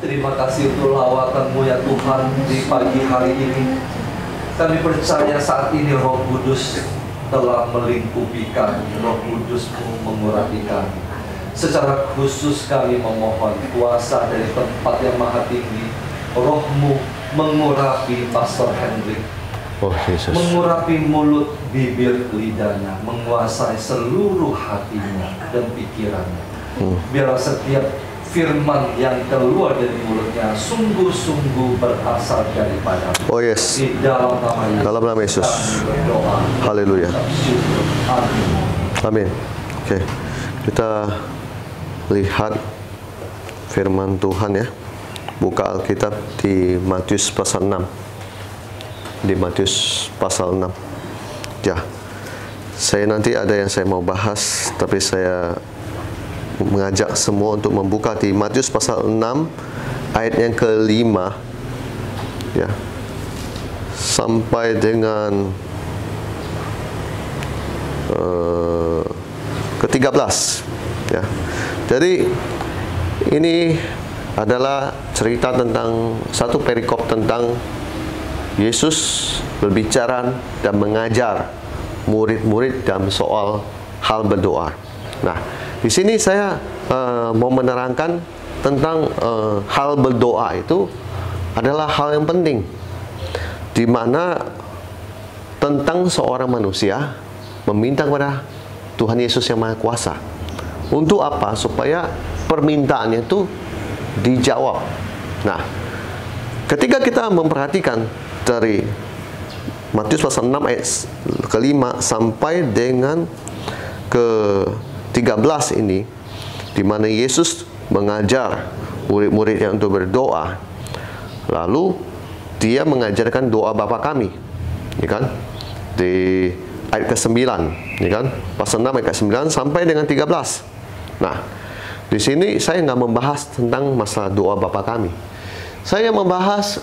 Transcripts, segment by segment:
Terima kasih untuk lawatan-Mu ya Tuhan di pagi hari ini. Kami percaya saat ini Roh Kudus telah melingkupi kami, Roh Kudus-Mu mengurapi kami. Secara khusus kami memohon kuasa dari tempat yang maha tinggi, Roh-Mu mengurapi Pastor Hendrik, Oh Yesus. mengurapi mulut, bibir, lidahnya, menguasai seluruh hatinya dan pikirannya. Biarlah setiap firman yang keluar dari mulutnya sungguh-sungguh berasal daripada Oh yes. di dalam nama Yesus. Dalam nama Yesus. Kami berdoa. Haleluya. Amin. Amin. Oke. Kita lihat firman Tuhan ya. Buka Alkitab di Matius pasal 6. Di Matius pasal 6. Ya. Saya nanti ada yang saya mau bahas, tapi saya mengajak semua untuk membuka di Matius pasal 6 ayat yang ke-5 ya, sampai dengan ke-13 ya. Jadi ini adalah cerita tentang satu perikop tentang Yesus berbicara dan mengajar murid-murid dalam soal hal berdoa. Nah, di sini saya mau menerangkan tentang hal berdoa itu adalah hal yang penting, di mana tentang seorang manusia meminta kepada Tuhan Yesus yang Maha Kuasa. Untuk apa? Supaya permintaannya itu dijawab. Nah, ketika kita memperhatikan dari Matius pasal 6 ayat ke-5 sampai dengan ke-13 ini, di mana Yesus mengajar murid-muridnya untuk berdoa. Lalu dia mengajarkan doa Bapa kami, ya kan? Di ayat ke-9, ya kan? Pasal 6 ayat ke-9 sampai dengan 13. Nah, di sini saya nggak membahas tentang masalah doa Bapa kami. Saya membahas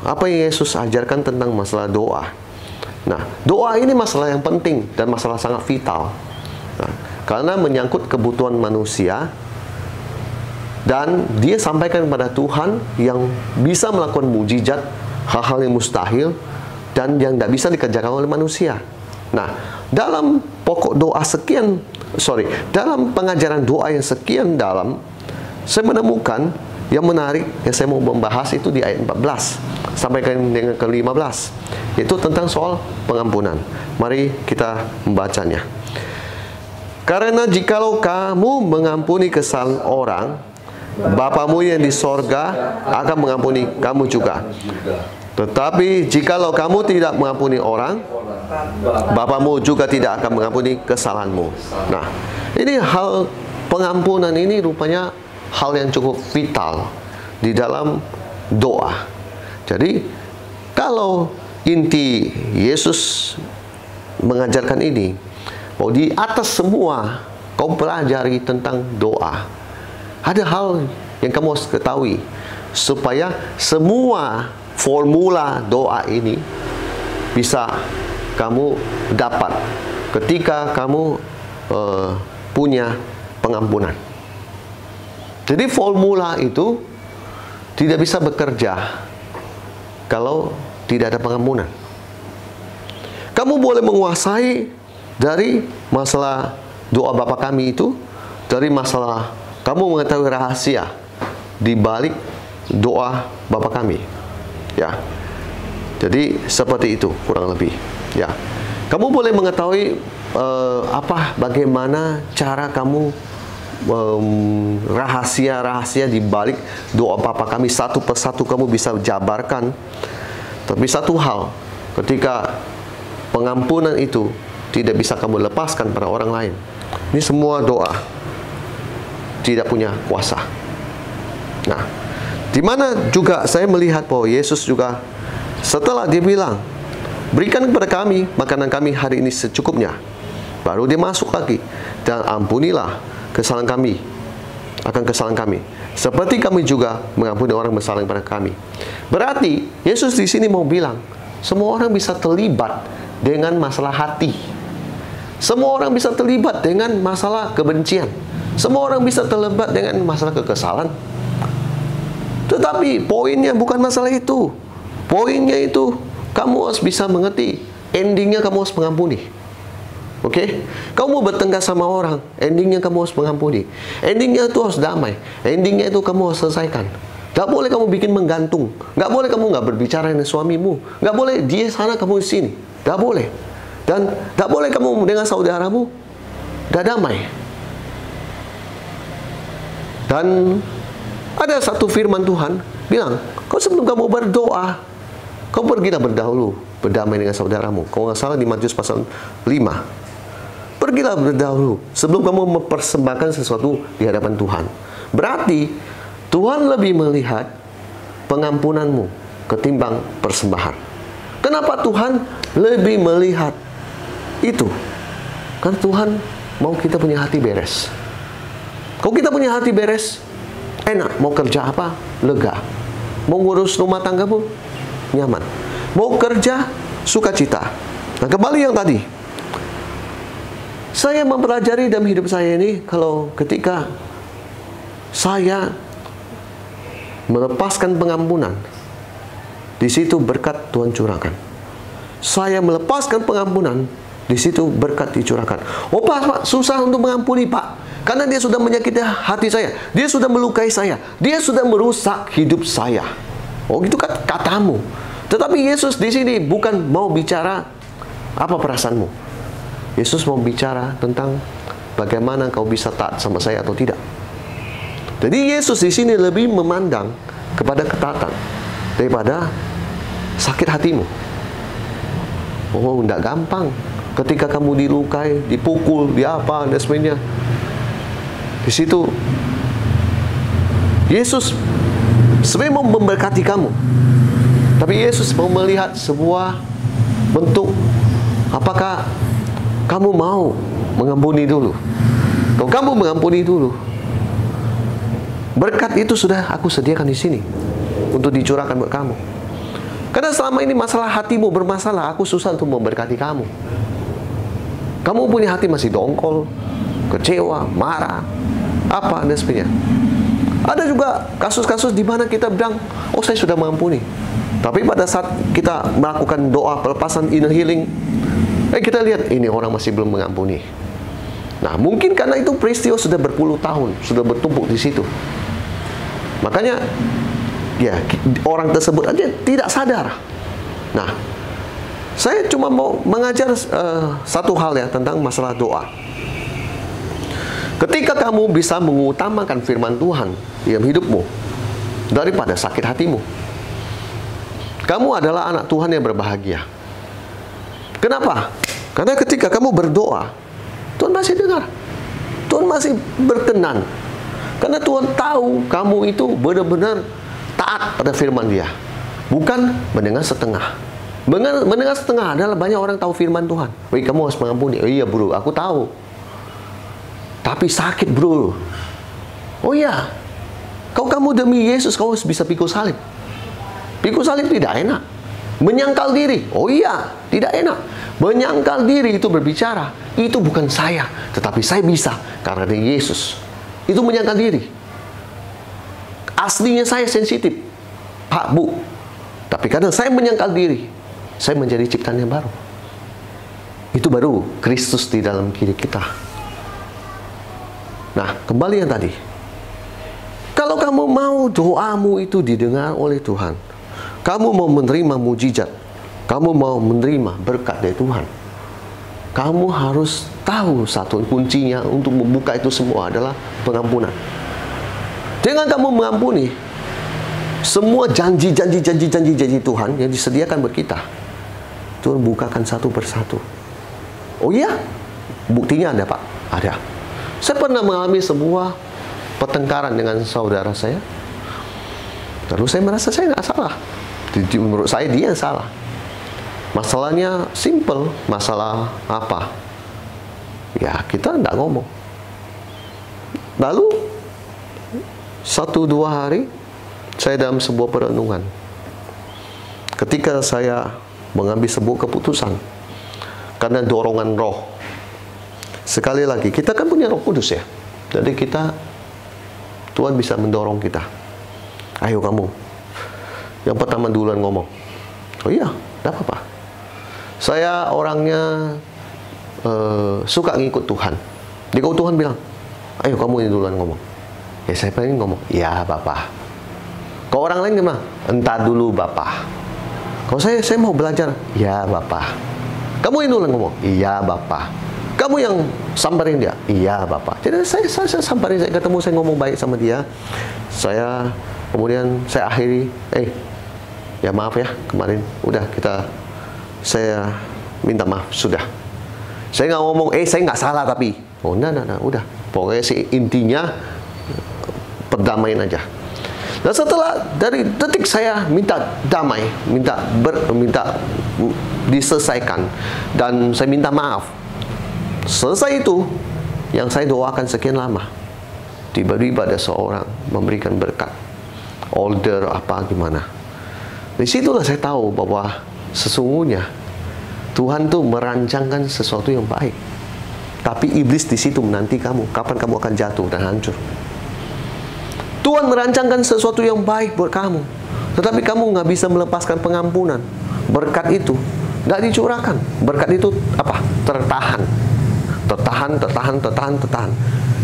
apa yang Yesus ajarkan tentang masalah doa. Nah, doa ini masalah yang penting dan masalah sangat vital. Nah, karena menyangkut kebutuhan manusia, dan dia sampaikan kepada Tuhan yang bisa melakukan mujizat, hal-hal yang mustahil dan yang tidak bisa dikerjakan oleh manusia. Nah, dalam pokok doa dalam pengajaran doa yang sekian dalam, saya menemukan yang menarik yang saya mau membahas itu di ayat 14 sampai dengan ke-15, itu tentang soal pengampunan. Mari kita membacanya. Karena jikalau kamu mengampuni kesalahan orang, Bapamu yang di sorga akan mengampuni kamu juga. Tetapi jikalau kamu tidak mengampuni orang, Bapamu juga tidak akan mengampuni kesalahanmu. Nah, ini hal pengampunan ini rupanya hal yang cukup vital di dalam doa. Jadi, kalau inti Yesus mengajarkan ini, bahwa di atas semua kau pelajari tentang doa, ada hal yang kamu harus ketahui supaya semua formula doa ini bisa kamu dapat ketika kamu punya pengampunan. Jadi formula itu tidak bisa bekerja kalau tidak ada pengampunan. Kamu boleh menguasai dari masalah doa Bapa kami itu, dari masalah kamu mengetahui rahasia di balik doa Bapa kami. Ya. Jadi seperti itu kurang lebih. Ya. Kamu boleh mengetahui bagaimana cara kamu rahasia-rahasia di balik doa Bapa kami, satu persatu kamu bisa jabarkan. Tapi satu hal, ketika pengampunan itu tidak bisa kamu lepaskan pada orang lain. Ini semua doa tidak punya kuasa. Nah, di mana juga saya melihat bahwa Yesus juga setelah dia bilang, berikan kepada kami makanan kami hari ini secukupnya, baru dia masuk lagi, dan ampunilah kesalahan kami, akan kesalahan kami, seperti kami juga mengampuni orang bersalah kepada kami. Berarti Yesus di sini mau bilang, semua orang bisa terlibat dengan masalah hati. Semua orang bisa terlibat dengan masalah kebencian. Semua orang bisa terlibat dengan masalah kekesalan. Tetapi poinnya bukan masalah itu. Poinnya itu, kamu harus bisa mengerti. Endingnya kamu harus mengampuni. Oke? Kamu mau bertengkar sama orang, endingnya kamu harus mengampuni. Endingnya itu harus damai. Endingnya itu kamu harus selesaikan. Gak boleh kamu bikin menggantung. Gak boleh kamu gak berbicara dengan suamimu. Gak boleh dia sana, kamu di sini. Gak boleh. Dan gak boleh kamu dengan saudaramu gak damai. Dan ada satu firman Tuhan bilang, kau sebelum kamu berdoa, kau pergilah berdahulu berdamai dengan saudaramu. Kalau nggak salah di Matius pasal 5. Pergilah berdahulu sebelum kamu mempersembahkan sesuatu di hadapan Tuhan. Berarti Tuhan lebih melihat pengampunanmu ketimbang persembahan. Kenapa Tuhan lebih melihat itu? Karena Tuhan mau kita punya hati beres. Kalau kita punya hati beres, enak. Mau kerja apa? Lega. Mau ngurus rumah tanggamu? Nyaman. Mau kerja? Sukacita. Nah, kembali yang tadi. Saya mempelajari dalam hidup saya ini, kalau ketika saya melepaskan pengampunan, di situ berkat Tuhan curahkan. Saya melepaskan pengampunan, di situ berkat dicurahkan. Oh Pak, susah untuk mengampuni Pak, karena dia sudah menyakiti hati saya, dia sudah melukai saya, dia sudah merusak hidup saya. Oh itu kan katamu. Tetapi Yesus di sini bukan mau bicara apa perasaanmu. Yesus mau bicara tentang bagaimana kau bisa taat sama saya atau tidak. Jadi Yesus di sini lebih memandang kepada ketaatan daripada sakit hatimu. Oh, tidak gampang. Ketika kamu dilukai, dipukul, diapa, dan sebagainya. Di situ Yesus sebenarnya mau memberkati kamu. Tapi Yesus mau melihat sebuah bentuk, apakah kamu mau mengampuni dulu. Kalau kamu mengampuni dulu, berkat itu sudah aku sediakan di sini untuk dicurahkan buat kamu. Karena selama ini masalah hatimu bermasalah, aku susah untuk memberkati kamu. Kamu punya hati masih dongkol, kecewa, marah, apa dan sebagainya. Ada juga kasus-kasus di mana kita bilang, oh saya sudah mengampuni. Tapi pada saat kita melakukan doa pelepasan inner healing, kita lihat ini orang masih belum mengampuni. Nah, mungkin karena itu peristiwa sudah berpuluh tahun, sudah bertumpuk di situ. Makanya, ya orang tersebut aja tidak sadar. Nah, saya cuma mau mengajar satu hal ya tentang masalah doa. Ketika kamu bisa mengutamakan firman Tuhan dalam hidupmu daripada sakit hatimu, kamu adalah anak Tuhan yang berbahagia. Kenapa? Karena ketika kamu berdoa, Tuhan masih dengar. Tuhan masih berkenan. Karena Tuhan tahu kamu itu benar-benar taat pada firman Dia. Bukan mendengar setengah. Mendengar setengah adalah banyak orang tahu firman Tuhan. Wih, kamu harus mengampuni. Oh iya bro, aku tahu. Tapi sakit bro. Oh iya. Kalau kamu demi Yesus, kamu harus bisa pikul salib. Pikul salib tidak enak. Menyangkal diri, oh iya, tidak enak. Menyangkal diri itu berbicara, itu bukan saya, tetapi saya bisa karena ada Yesus. Itu menyangkal diri. Aslinya saya sensitif, Pak, Bu. Tapi karena saya menyangkal diri, saya menjadi ciptaan yang baru. Itu baru Kristus di dalam diri kita. Nah, kembali yang tadi. Kalau kamu mau doamu itu didengar oleh Tuhan, kamu mau menerima mujizat, kamu mau menerima berkat dari Tuhan, kamu harus tahu satu kuncinya untuk membuka itu semua adalah pengampunan. Dengan kamu mengampuni, semua janji Tuhan yang disediakan buat kita, Tuhan bukakan satu persatu. Oh iya? Buktinya ada Pak? Ada. Saya pernah mengalami sebuah pertengkaran dengan saudara saya. Lalu saya merasa saya nggak salah. Menurut saya dia yang salah. Masalahnya simple. Masalah apa? Ya kita nggak ngomong. Lalu 1-2 hari saya dalam sebuah perenungan. Ketika saya mengambil sebuah keputusan karena dorongan roh. Sekali lagi, kita kan punya Roh Kudus ya. Jadi Tuhan bisa mendorong kita. Ayo kamu. Yang pertama duluan ngomong. Oh iya, tidak apa-apa. Saya orangnya suka ngikut Tuhan. Jadi kalau Tuhan bilang, ayo kamu ini duluan ngomong. Ya saya pengen ngomong, ya Bapak. Kalau orang lain gimana? Entar dulu Bapak. Kalau saya mau belajar, ya Bapak. Kamu ini duluan ngomong, iya Bapak. Kamu yang samperin dia, iya Bapak. Jadi saya samperin, saya ketemu, saya ngomong baik sama dia. Kemudian saya akhiri, ya maaf ya kemarin, udah saya minta maaf, sudah. Saya nggak ngomong, saya nggak salah tapi, nah, udah. Pokoknya sih intinya perdamaian aja. Dan setelah dari detik saya minta damai, minta diselesaikan, dan saya minta maaf. Selesai itu, yang saya doakan sekian lama, tiba-tiba ada seorang memberikan berkat, order apa gimana. Disitulah saya tahu bahwa sesungguhnya Tuhan tuh merancangkan sesuatu yang baik. Tapi iblis di situ menanti kamu, kapan kamu akan jatuh dan hancur. Tuhan merancangkan sesuatu yang baik buat kamu, tetapi kamu nggak bisa melepaskan pengampunan. Berkat itu nggak dicurahkan. Berkat itu apa? Tertahan.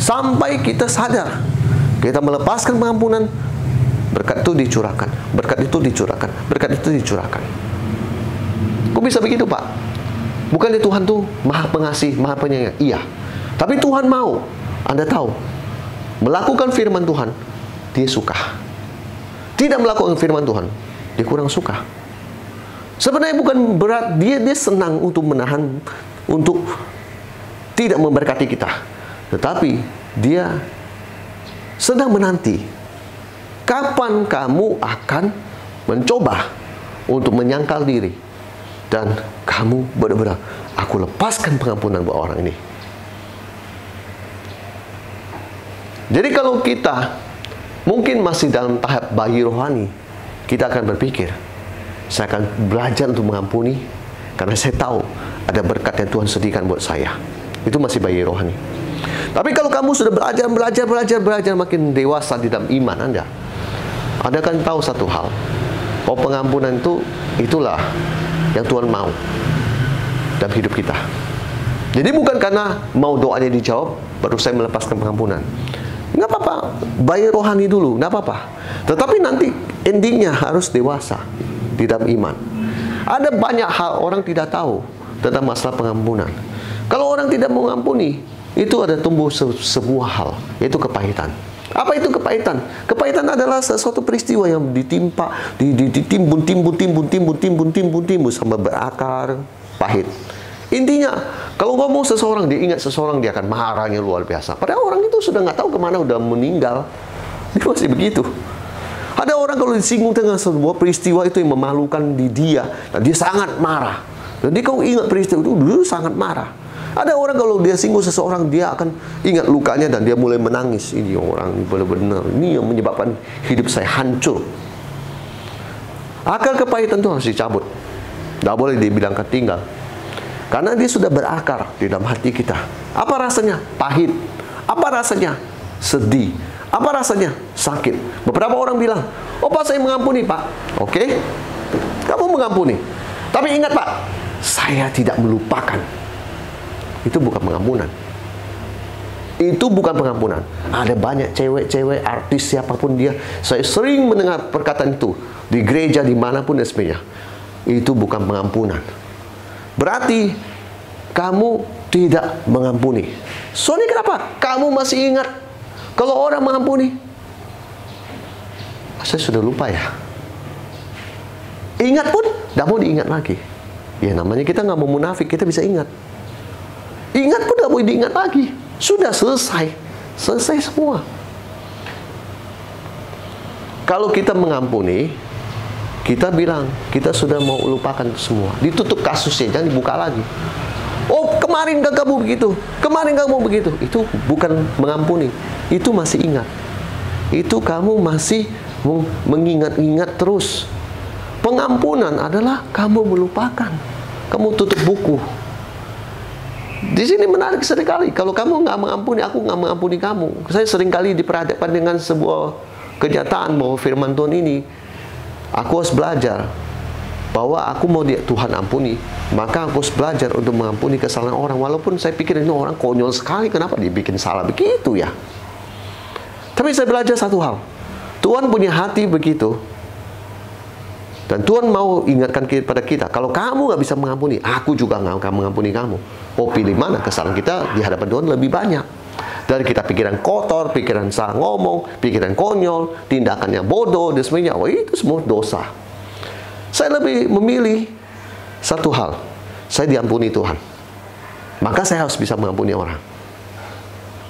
Sampai kita sadar, kita melepaskan pengampunan, berkat itu dicurahkan. Berkat itu dicurahkan. Berkat itu dicurahkan. Kok bisa begitu, Pak? Bukannya Tuhan tuh maha pengasih, maha penyayang? Iya. Tapi Tuhan mau, Anda tahu, melakukan firman Tuhan, dia suka. Tidak melakukan firman Tuhan, dia kurang suka. Sebenarnya bukan berat, dia senang untuk menahan, untuk tidak memberkati kita. Tetapi dia sedang menanti kapan kamu akan mencoba untuk menyangkal diri dan kamu benar-benar, aku lepaskan pengampunan buat orang ini. Jadi kalau kita mungkin masih dalam tahap bayi rohani, kita akan berpikir, saya akan belajar untuk mengampuni karena saya tahu ada berkat yang Tuhan sediakan buat saya. Itu masih bayi rohani. Tapi kalau kamu sudah belajar makin dewasa di dalam iman Anda akan tahu satu hal, bahwa pengampunan itu, itulah yang Tuhan mau dalam hidup kita. Jadi bukan karena mau doanya dijawab baru saya melepaskan pengampunan. Nggak apa-apa, bayi rohani dulu, nggak apa-apa. Tetapi nanti endingnya harus dewasa di dalam iman. Ada banyak hal orang tidak tahu tentang masalah pengampunan. Kalau orang tidak mengampuni, itu ada tumbuh sebuah hal, yaitu kepahitan. Apa itu kepahitan? Kepahitan adalah sesuatu peristiwa yang ditimbun sampai berakar pahit. Intinya, kalau ngomong seseorang, dia ingat seseorang, dia akan marahnya luar biasa. Padahal orang itu sudah nggak tahu kemana, udah meninggal. Dia masih begitu. Ada orang kalau disinggung dengan sebuah peristiwa itu yang memalukan di dia, dan dia sangat marah. Jadi kalau ingat peristiwa itu, dulu sangat marah. Ada orang kalau dia singgung seseorang, dia akan ingat lukanya dan dia mulai menangis. Ini orang benar-benar, ini yang menyebabkan hidup saya hancur. Akar kepahitan itu harus dicabut. Tidak boleh dibilangkan tinggal. Karena dia sudah berakar di dalam hati kita. Apa rasanya? Pahit. Apa rasanya? Sedih. Apa rasanya? Sakit. Beberapa orang bilang, oh Pak, saya mengampuni Pak. Oke, kamu mengampuni. Tapi ingat Pak, saya tidak melupakan. Itu bukan pengampunan. Itu bukan pengampunan. Ada banyak cewek-cewek, artis, siapapun dia. Saya sering mendengar perkataan itu di gereja, dimanapun dan sebagainya. Itu bukan pengampunan. Berarti kamu tidak mengampuni. Soalnya kenapa? Kamu masih ingat kalau orang mengampuni. Saya sudah lupa ya. Ingat pun tidak mau diingat lagi. Ya namanya kita nggak mau munafik, kita bisa ingat. Ingat pun tidak boleh diingat lagi. Sudah selesai. Selesai semua. Kalau kita mengampuni, kita bilang, kita sudah mau lupakan semua. Ditutup kasusnya, jangan dibuka lagi. Oh, kemarin kan kamu begitu. Kemarin kamu begitu. Itu bukan mengampuni. Itu masih ingat. Itu kamu masih mengingat-ingat terus. Pengampunan adalah kamu melupakan. Kamu tutup buku. Di sini menarik sekali. Kalau kamu nggak mengampuni, aku nggak mengampuni kamu. Saya seringkali diperhadapkan dengan sebuah kenyataan bahwa firman Tuhan ini, aku harus belajar bahwa aku mau Tuhan ampuni, maka aku harus belajar untuk mengampuni kesalahan orang. Walaupun saya pikir ini orang konyol sekali, kenapa dia bikin salah begitu ya? Tapi saya belajar satu hal, Tuhan punya hati begitu, dan Tuhan mau ingatkan kepada kita, kalau kamu nggak bisa mengampuni, aku juga nggak akan mengampuni kamu. Oh, pilih mana? Kesalahan kita di hadapan Tuhan lebih banyak. Dari kita pikiran kotor, pikiran salah ngomong, pikiran konyol, tindakan yang bodoh, dan sebagainya. Oh, itu semua dosa. Saya lebih memilih satu hal, saya diampuni Tuhan, maka saya harus bisa mengampuni orang.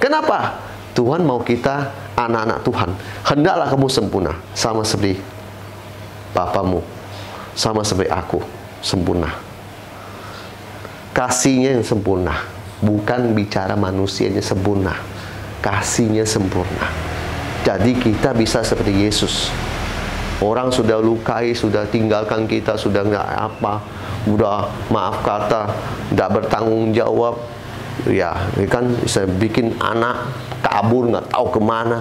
Kenapa? Tuhan mau kita anak-anak Tuhan, hendaklah kamu sempurna, sama seperti Bapamu, sama seperti aku, sempurna. Kasihnya yang sempurna, bukan bicara manusianya sempurna, kasihnya sempurna. Jadi kita bisa seperti Yesus. Orang sudah lukai, sudah tinggalkan kita, sudah nggak apa, udah maaf kata, nggak bertanggung jawab, ya kan, bisa bikin anak kabur nggak tahu kemana.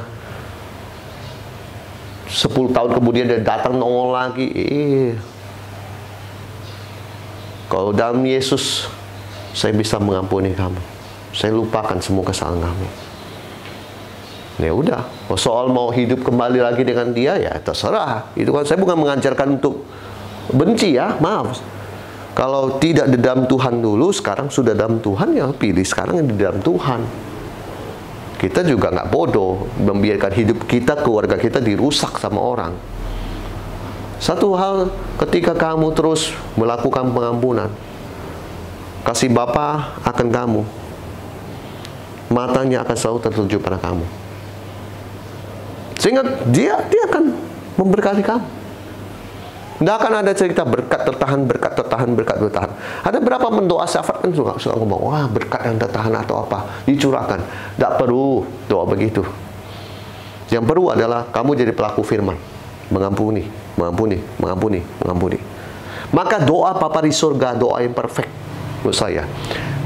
10 tahun kemudian dia datang nongol lagi. Kalau dalam Yesus, saya bisa mengampuni kamu, saya lupakan semua kesalahan kamu. Ya udah, soal mau hidup kembali lagi dengan dia, ya terserah. Itu kan saya bukan mengajarkan untuk benci ya, maaf. Kalau tidak di dalam Tuhan dulu, sekarang sudah dalam Tuhan, ya pilih sekarang yang di dalam Tuhan. Kita juga nggak bodoh membiarkan hidup kita, keluarga kita dirusak sama orang. Satu hal, ketika kamu terus melakukan pengampunan, kasih Bapa akan kamu, matanya akan selalu tertuju pada kamu. Sehingga dia akan memberkati kamu. Tidak akan ada cerita berkat tertahan, berkat tertahan, berkat tertahan. Ada berapa mendoa syafaat kan suka ngomong, wah berkat yang tertahan atau apa, dicurahkan. Tidak perlu doa begitu. Yang perlu adalah kamu jadi pelaku firman. Mengampuni, mengampuni, mengampuni, mengampuni. Maka doa Bapa di surga, doa yang perfect menurut saya.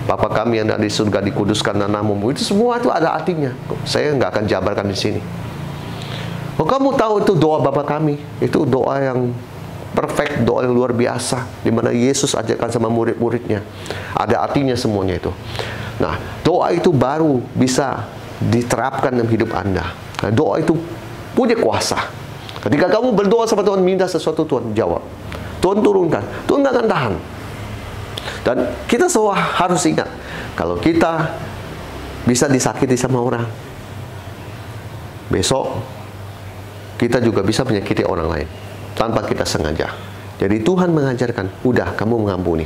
Bapa kami yang ada di surga, dikuduskan namamu. Itu semua itu ada artinya. Saya nggak akan jabarkan di sini. Oh, kamu tahu itu doa Bapa kami, itu doa yang perfect, doa yang luar biasa, di mana Yesus ajarkan sama murid-muridnya. Ada artinya semuanya itu. Nah, doa itu baru bisa diterapkan dalam hidup Anda. Nah, doa itu punya kuasa. Ketika kamu berdoa sama Tuhan, minta sesuatu, Tuhan jawab. Tuhan turunkan, Tuhan nggak akan tahan. Dan kita semua harus ingat, kalau kita bisa disakiti sama orang, besok kita juga bisa menyakiti orang lain tanpa kita sengaja. Jadi Tuhan mengajarkan, udah kamu mengampuni,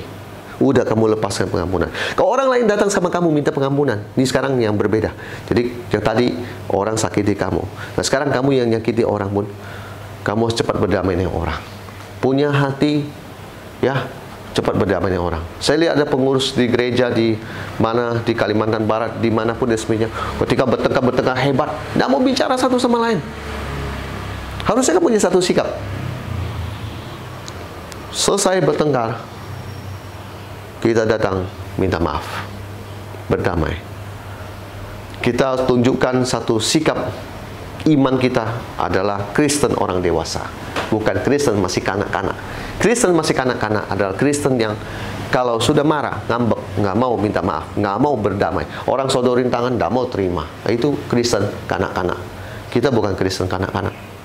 udah kamu lepaskan pengampunan. Kalau orang lain datang sama kamu minta pengampunan, ini sekarang yang berbeda. Jadi yang tadi orang sakiti kamu, nah sekarang kamu yang nyakiti orang pun, kamu harus cepat berdamai dengan orang. Punya hati, ya cepat berdamai dengan orang. Saya lihat ada pengurus di gereja di mana, di Kalimantan Barat, dimanapun dan sebagainya, ketika bertengkar hebat, tidak mau bicara satu sama lain. Harusnya kamu punya satu sikap. Selesai bertengkar, kita datang minta maaf, berdamai. Kita tunjukkan satu sikap iman kita adalah Kristen orang dewasa, bukan Kristen masih kanak-kanak. Kristen masih kanak-kanak adalah Kristen yang kalau sudah marah, ngambek, nggak mau minta maaf, nggak mau berdamai. Orang sodorin tangan, nggak mau terima. Itu Kristen kanak-kanak. Kita bukan Kristen kanak-kanak.